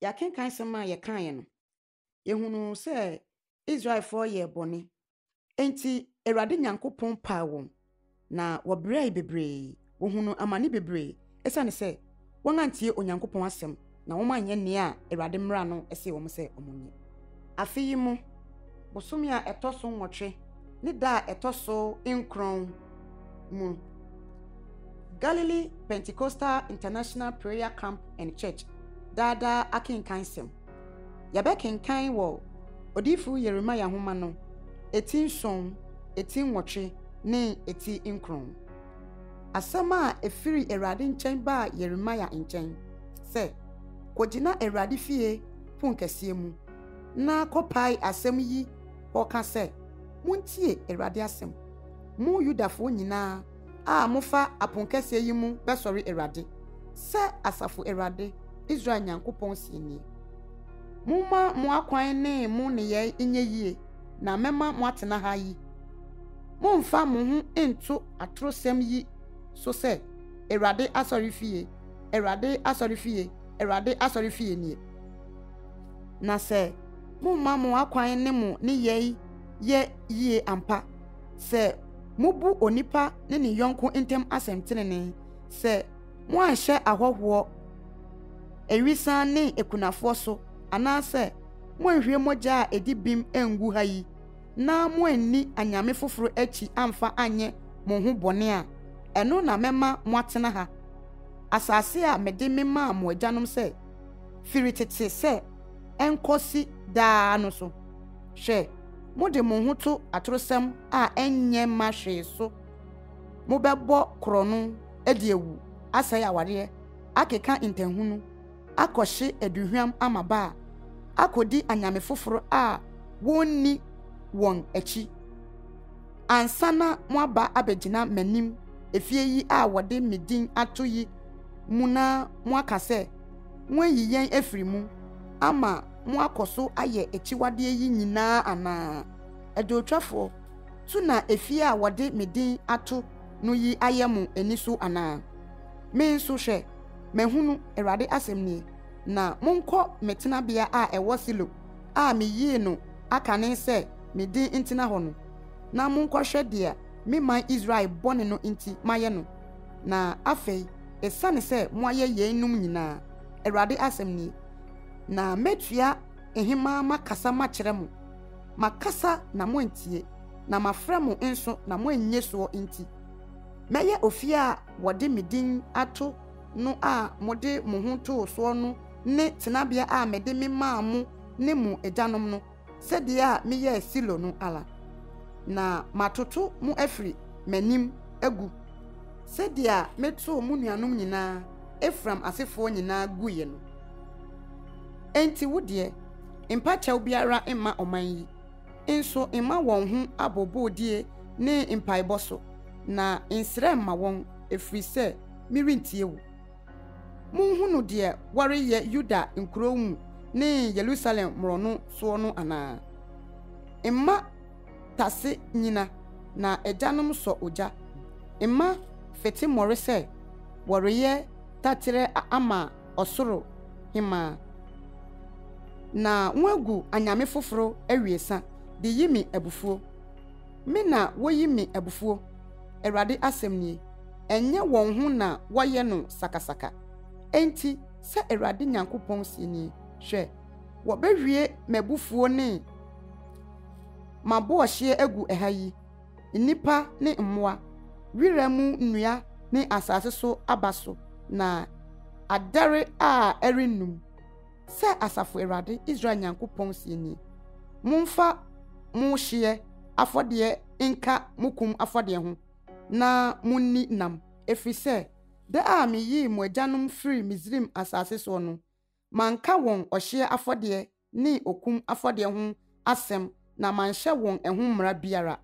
ya kenkan sema ye kan ye no ye hunu se Israel for ye bone enti Awurade Nyankopɔn pa won na wobrɛ bebre wo hunu amane bebre esane se won antie Onyankopɔn asɛm na wo manye ne a Awurade mmra no ese wo se omunye afi mu bosomi a etoso nwotwe ne da etoso nkron mu Galilee Pentecostal International Prayer Camp and Church dada akenkan sem yabe kenkan wo odifu Yeremia homa no eti nson eti nwotwe ne eti nkron asama efiri Awurade nkyɛn ba Yeremia nkyɛn se kogina Awurade fie pon kɛseɛ mu na kɔpai asɛm yi ɔka se muntie Awurade asɛm mu Yudafo nyinaa a mofa apon kɛseɛ yi mu bɛsɔre Awurade se asafo Awurade Israel Nyankopɔn sienie muma mo akwan ne mo ne ye enye yie na mema mo atena ha yi momfa mo ho ento atrosem yi so se Awurade asɔre fie Awurade asɔre fie Awurade asɔre fie nie na se mumma mo akwan ne mo ne ye yie ampa se mubu onipa ne ne yonko ntem asɛmtenene se mo anhye ahɔhoɔ ewisan ne ekunafo so anase mo ahwie mogya a edi bim engu ha yi na mo anni anyame foforo achi amfa anye mo ho bone a eno na mema mo atena ha asase a mede mema mo agyanom se firitete se enkosi daa no so hwe mo de mo ho to atorosem a enye ma hwe so mo bebo krono edi ewu asaya aware akeka ntanhunu akɔhye aduhwam amaba akodi anyame foforo a wonni won achi ansana mo aba abegina manim efie yi a wode medin ato yi muna mo akase mo yiyen efiri mu ama mo akoso aye echiwade yi nyinaa ana edotwafo tuna efie a wode medin ato no yi ayemu eniso ana me nso hwe mehunu Awurade asɛm nie na monkɔ metena bia a ɛwɔ Silo a meyie no aka ne sɛ medin ntina hɔ no na monkɔ hwɛ dia me man Israel bɔne no nti mayɛ no na afei esane sɛ mo ayɛ yɛnum nyinaa Awurade asɛm nie na metua ehima makasa makyerɛ mo makasa na mo ntie na mafrɛ mo nso na mo ennye so nti mɛyɛ ofie a wɔde medin ato no a mode mo ho to so no ne tenabia a mede me maa mo ne mo agyanom no sɛdeɛ a meyɛ Silo no ala na matoto mo afiri manim agu sɛdeɛ a meto mo nuanom nyinaa Efram asefoɔ nyinaa guye no enti wodie mpakyɛw biara emma ɔman yi nso emma wɔn ho abobodie ne mpaebɔ so na nsrɛ ma wɔn efiri sɛ mirintie wo munhunu de wareyɛ Yuda nkuro mu ne Jerusalem mrono so no ana emma tase nyina na agyanom so ogya emma fete mmɔre sɛ wareyɛ tatere ama ɔsoro hima na wagu anyame foforo awiesa de yimi abufuo me na woyimi abufuo Awurade asɛm nie enye wɔn ho na wɔyɛ no sakasaka enti sɛ Awurade Nyankopɔn sieni hwɛ wɔbɛhwie mabufuo ne mabɔhye agu ɛha yi nipa ne mmoa wira mu nnua ne asase so aba so na adare a erinum sɛ asafo Awurade Israel Nyankopɔn sieni momfa mo hye afɔdeɛ nka mukum afɔdeɛ ho na munni nam efisɛ da a meyi mo agyanom firi Misrim asase so no manka wɔn ɔhye afɔdeɛ ne okum afɔdeɛ ho asɛm na manhyɛ wɔn ɛho mmara biara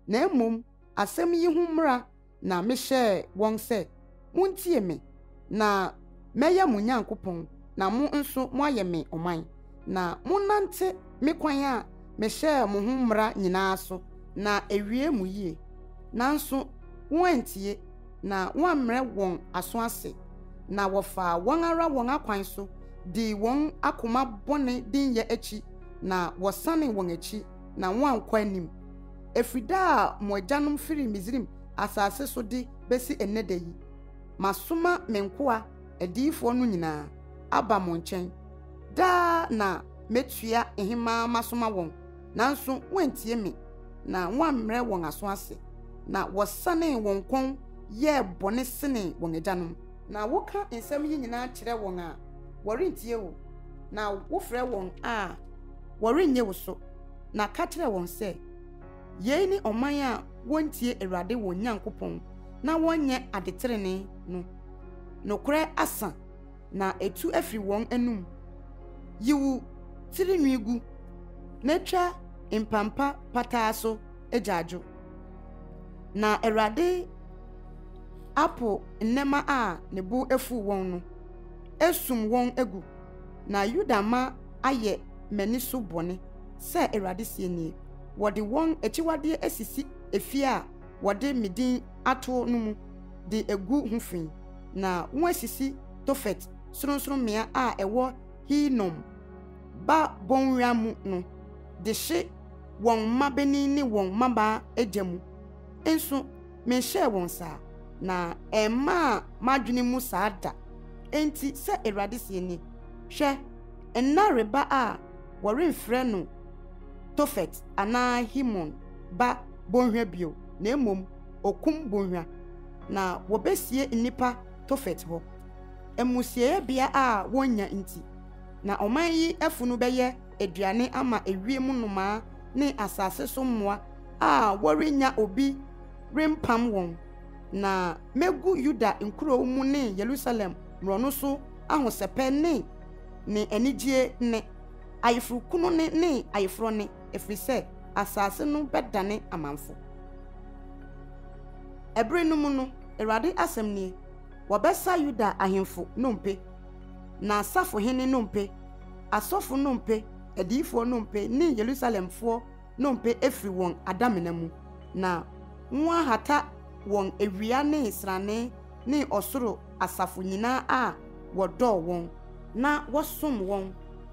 na mmom asɛm yi ho mmara na mehyɛ wɔn sɛ muntie me na mɛyɛ mo Nyankopɔn na mo nso mo ayɛ me ɔman na monante me kwan a mehyɛ mo ho mmara nyinaa so na ewie mu yie nanso wɔntie na wɔamrɛ wɔn aso ase na wɔfa wɔn ara wɔn akwan so di won akoma bone din ye echi na wosane won echi na wan kwa anim efrida mo agyanom firi Misrim asase so di besi enede yi masoma menkoa adifo no nyina aba mo nchen da na metua ehima masoma won nanso wantie me na wammre won aso ase na wosane won kon ye bone sene won agyanom na woka ensem yi nyina kire won a worentie wo na wofrɛ won a worenye wo so na ka kire won se yei ni oman a wontie Awurade won Nyankopɔn na wonye adeterene no nokore asa na etu afiri won anum yiwu tirinwigu na twa impampa pataaso ejajo na Awurade apo nnema a nebu efu won no esum won egu na Yudama aye maniso bone se Awurade sie nie wode won echiwade asisi efie a wode midin ato no mu de egu hufin na won asisi Tofet sronson mea a ewo Hinom ba bonwia mu no de hye won mabeni ne won maba ejamu enso me hye won sa na emma madwene mu saada enti se Awurade sie ni hwe enna reba a worenfrɛ no Tofet ana Himon ba bonhwa bio na emom okum bonhwa na wobesie nipa Tofet ho emusie bia a wonya nti na oman yi afunu beye aduane ama ewiem noma ne asase so mmoa a worenya obi rempam won na megu Yuda nkuro mu ne Jerusalem mrono so ahosepe ne anigye ne ayefru kunu ne ayefro ne efrise asase no bedane amanfo ebre no mu no Awurade asem nie wobesa Yuda ahemfo nompe na asafo hene nompe asofo nompe adifo nompe ni Jerusalemfo nompe efri won adamena mu na nwa hata won ewia ne israne ne osoro asafo nyina a wodo won na wosom won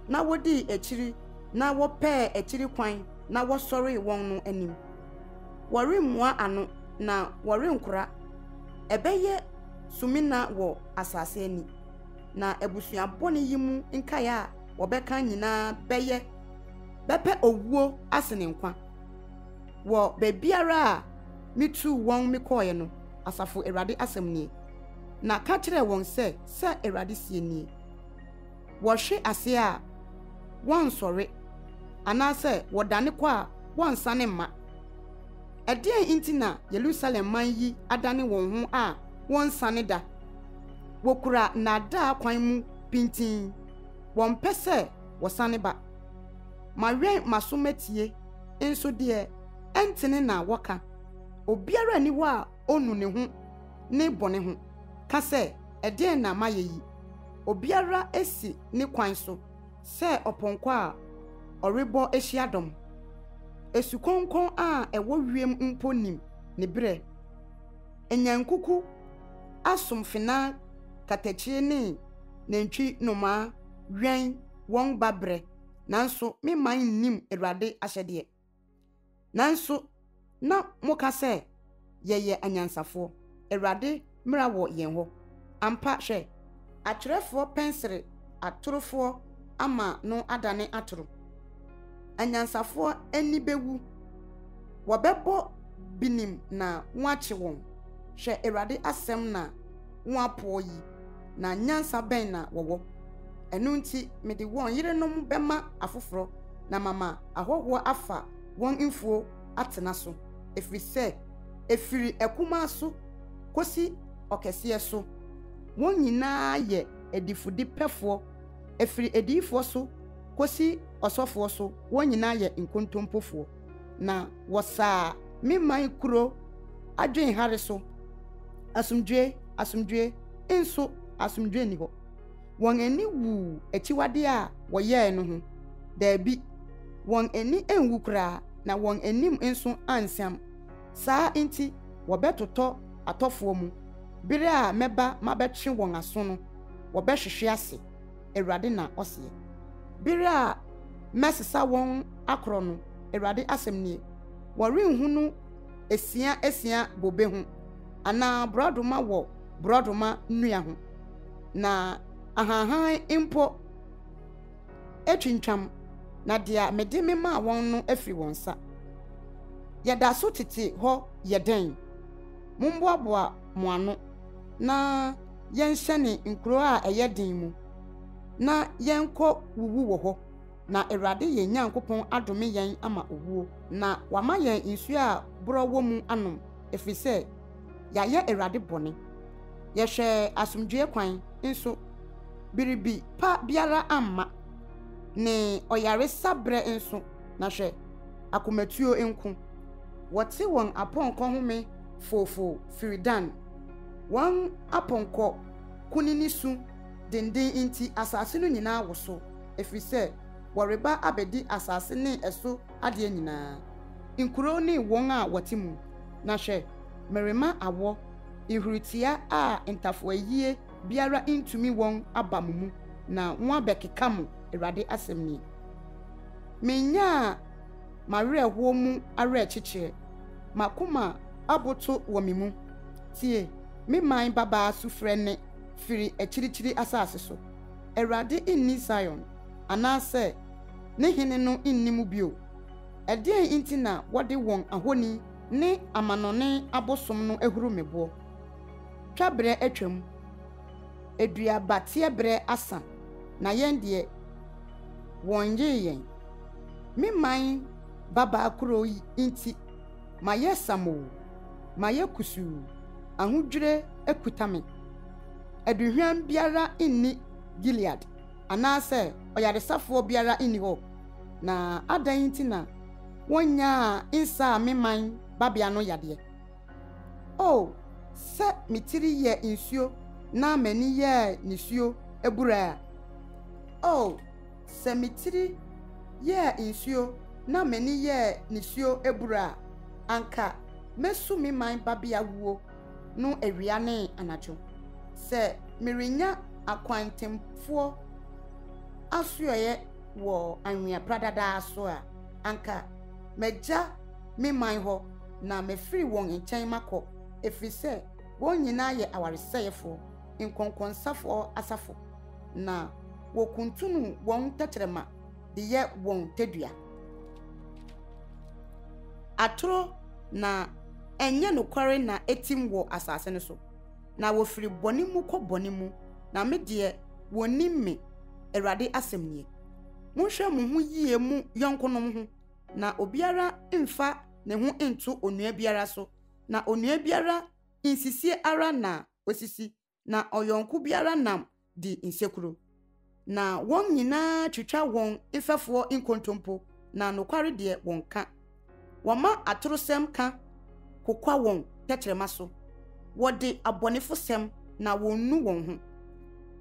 na wodi echiri na wope echiri kwan na wosori won no anim woremua ano na worenkura ebeye sumina wo asase ani na ebusua bone yimu nkaya wobeka nyina beye bepe owuo asene nkwa wo bebiara a mitu won mekoye no asafo Awurade asem nie na ka kire won se Awurade sie nie wo hwe ase a won sore anase wodane kwa won sane ma edien intina Jerusalem man yi adane won ho a won sane da wokura na da kwan mu pintin won pese wosane ba mawen masomatie enso de entene na woka obiara ni wa onu ne ho ne bone ho ka se edien na mayeyi obiara esi ne kwan so se oponko a orebo ehyiadom esukonkon a ewo wiem mponim ne bre enyankuku asomfina katachie ne nantwi noma wen won babre nanso me man nim Awurade ahyede nanso na moka se yeye anyansafo Awurade mra wo yen ho ampa hwe akyerefo pensere atorofo ama no adane atoro anyansafo ani bewu wobebo binim na wache won hwe Awurade asem na wapo yi na nyansa ben na wowo enu nti mede won yerenom bema afoforo na mama ahoho afa won mfuo atena so efiri ekuma so kosi okese so won nyina ye edifudi pefo efiri edifo so kosi osofo so won nyina ye nkontompofo na wosa meman kuro adwen hare so asumdwe enso asumdwe ni ho won eni wu echiwade a woye no ho dabi won eni enwu kura na won enim enso ansam saa enti wobetoto atofo mu bire a meba mabetwe won aso no wobehwehwe ase Awurade na ɔse bere a mesesa wɔn akoro no Awurade asɛm nie wɔrenhunu esia bobe ho ana brodoma wɔ brodoma nnua ho na ahahan impo etwintwam na dia mede me ma wɔn no afiri wɔn sa yɛda so tete hɔ yɛden momboaboa mo ano na yɛnhyɛne nkuro a ɛyɛ den mu na yɛnkɔ wuwu wɔ hɔ na Awurade yɛn Nyankopɔn adome yɛn ama owuo na wama yɛn nsuo a borɔ wɔ mu anom ɛfiri sɛ yɛayɛ Awurade bɔne yɛhwɛ asomdwoe kwan nso biribi pa biara amma ne ɔyare sabrɛ nso na hwɛ akomatuo nko wɔte wɔn apɔnkɔ home fofo firidan wɔn apɔnkɔ kunini su denden inti asase no nyinaa woso ɛfiri sɛ wɔreba abɛdi asase ne ɛso adeɛ nyinaa nkuro ne wɔn a wɔte mu na hwɛ merema awɔ ihuritia a ntafoayie biara ntumi wɔn aba mu na wɔn abɛkeka mo Awurade asɛm ni menya mawerɛhoɔ mu awerɛkyekyerɛ makoma aboto wɔ me mu tie me man babaa sufrɛ ne firi akyirikyiri asase so Awurade inni Zion anaasɛ ne hene no inni mu bio ɛdeɛn nti na wɔde wɔn ahoni ne amanɔne abosom no ahuru meboɔ twabrɛ atwam eduabateɛ brɛ asa na yɛn deɛ wɔn yɛn me man babaa kuro yi nti mayɛ samo mayɛ kusu ahodwire akuta me aduhwan biara inni Gilead anaasɛ ɔyaresafoɔ biara inni hɔ na adan nti na wonya insa me man babia no yadeɛ oh sɛ mitiri yɛ nsuo na mani yɛ nisuo ebura oh sɛ mitiri yɛ nsuo na mani yɛ nisuo ebura anka mesu me man babia wuo no awia ne anacho sɛ mirinya akwantemfoɔ asoyɛ wɔ anwea pradada so a anka megya me man hɔ na mefiri wɔn nkyɛn makɔ ɛfiri sɛ wɔn nyinaa yɛ awaresɛefoɔ nkonkonsafoɔ asafo na wɔkuntunu wɔn tɛkyerɛma de yɛ wɔn tadua atoro na ɛnyɛ nokware na etim wɔ asase no so na wɔfiri bɔne mu kɔ bɔne mu na me deɛ wɔnim me Awurade asɛm nie monhwɛ mo ho yie mu yɔnkonom ho na obiara mfa ne ho nto onua biara so na onua biara insisie ara na osisi na ɔyɔnko biara nam di nsekuro na wɔn nyinaa twitwa wɔn mfɛfoɔ nkontompo na nokware deɛ wɔn ka wɔma atorosɛm ka kokwa wɔn tɛkyerɛma so wɔde abɔnefo sɛm na wɔnnu wɔn ho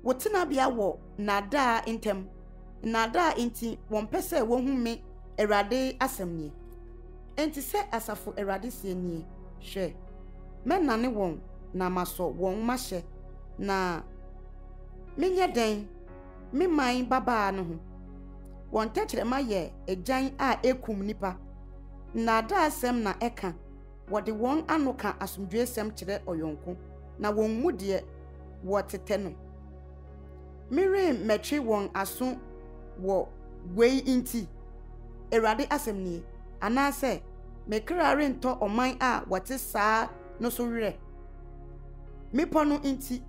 wɔtena bia wɔ nadaa ntem nadaa nti wɔn pɛ sɛ wɔhu me Awurade asɛm nie enti sɛ asafo Awurade sie nie hwɛ mɛnane wɔn na masɔ wɔn mahyɛ na menyɛ den me man babaa no ho wɔn tɛkyerɛma yɛ agyan a ekum nipa nadaa asɛm na ɛka wɔde wɔn ano ka asomdwoe sɛm kyerɛ ɔyɔnko na wɔn mu deɛ wɔtetɛ no mere mɛtwe wɔn aso wɔ wei nti Awurade asɛm nie anaasɛ mekra rentɔ ɔman a wɔte saa no so werɛ mepɔ no nti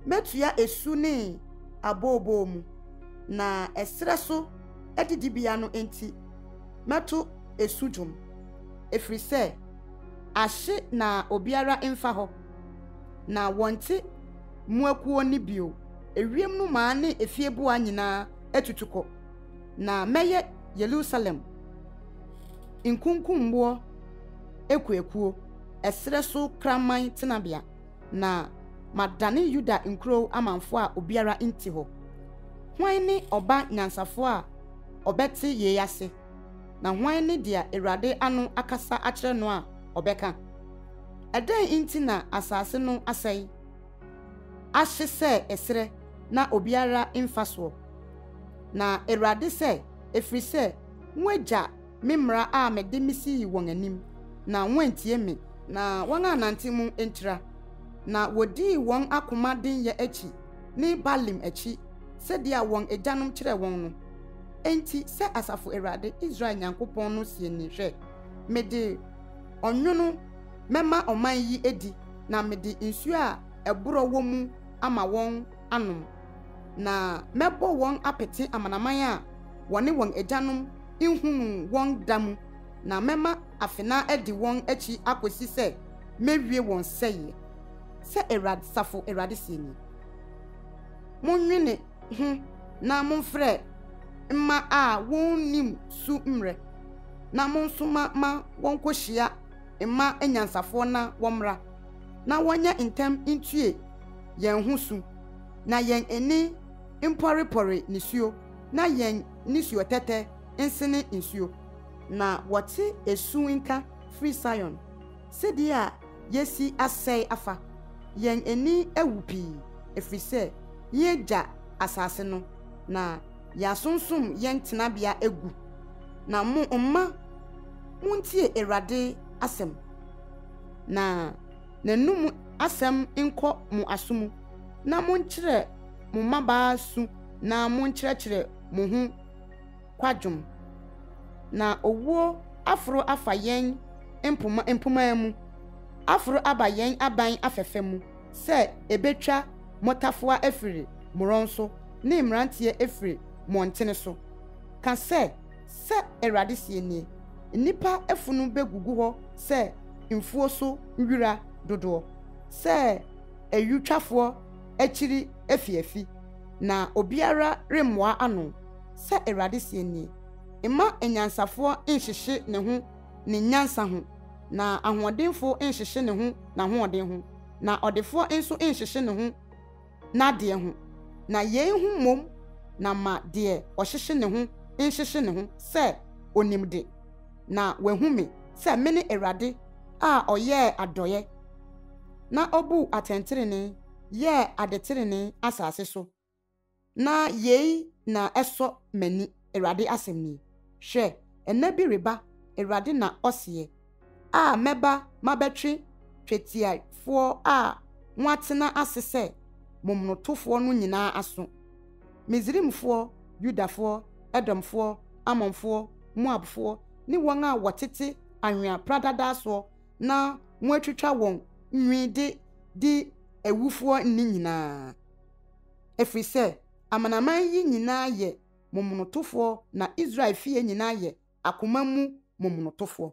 metua esu ne abobo mu na ɛsrɛ so adidibea no nti meto esu dwom ɛfiri sɛ ahye na obiara mfa hɔ na wɔnte muakuo ni bio ewiem no maa ne efieboa nyinaa etutukɔ na mɛyɛ Jerusalem nkunkumboɔ ekuekuo ɛsrɛ so kraman tenabea na madane Yuda nkuro amanfo a obiara nti hɔ hwan ne ɔba nyansafo a ɔbɛte yeyase na hwan ne dia Awurade ano akasa akyerɛ no a ɔbɛka ɛdan nti na asase no asɛe ahye sɛ ɛsrɛ na obiara mfa so na Awurade sɛ efiri sɛ nwagya memra a mede misi wɔn anim na wantie me na wɔn anante mu ntira na wodi wɔn akoma den yɛ akyi ne Balim akyi sɛdeɛ wɔn agyanom kyerɛ wɔn no enti sɛ asafo Awurade Israel Nyankopɔn no sie ni hwɛ mede ɔnwono mɛma ɔman yi edi na mede nsuo a ɛborɔ wɔ mu ama wɔn anom na mɛbɔ wɔn apete amanaman a wɔne wɔn agyanom nhunu wɔn da mu na mɛma afena adi wɔn akyi akosi sɛ mewie wɔn sɛye sɛ Awurade safo Awurade sie ni monwene ho na momfrɛ mma a wɔnnim su mmerɛ na monsoma ma wɔnkɔhyia mma anyansafoɔ na wɔmmra na wɔnyɛ ntɛm ntue yɛn ho su na yɛn ani mpɔrepɔre nisuo na yɛn nisuo tɛtɛ nsene nsuo na wɔte esu nka firi Zion sɛdeɛ a yɛsi asɛe afa yɛn ani awu pii efiri sɛ yɛgya asase no na yɛasonsom yɛn tenabea egu na mo mma montie Awurade asɛm na n'anum asɛm nkɔ mo asomu na monkyerɛ mo mmabaa su na monkyerɛkyerɛ mo ho kwadwom na owuo aforo afa yɛn mpoma mu aforo aba yɛn aban afɛfɛ mu sɛ ebetwa motafoa afiri moron so ne mmeranteɛ afiri montene so ka sɛ Awurade sie nie nipa afunu begugu hɔ sɛ mfuo so nwira dodoɔ sɛ ayutwafoɔ akyiri afiafi na obiara remmoa ano sɛ Awurade sie nie mma anyansafoɔ nhyehyɛ ne ho ne nyansa ho na ahoɔdenfo nhyehyɛ ne ho na hoɔden ho na ɔdefoɔ nso nhyehyɛ ne ho n'adeɛ ho na yɛn ho mmom na ma deɛ ɔhyehyɛ ne ho nhyehyɛ ne ho sɛ onimde na wahu me sɛ me ne Awurade a ɔyɛɛ adɔyɛ na ɔbu atɛnterene yɛɛ adeterene asase so na yei na ɛsɔ m'ani Awurade asɛm ni hwɛ ɛnɛ bi reba Awurade na ɔseɛ a mɛba mabɛtwe twetiafoɔ a wɔatena ase sɛ momonotofoɔ no nyinaa aso Misrimfoɔ Yudafoɔ Edomfoɔ Amonfoɔ Moabfoɔ ne wɔn a wɔtete anwea pradada soɔ na wɔatwitwa wɔn nwi de awufoɔ nni nyinaa efiri sɛ amanaman yi nyinaa yɛ momonotofoɔ na Israel fie nyinaa yɛ akoma mu momonotofoɔ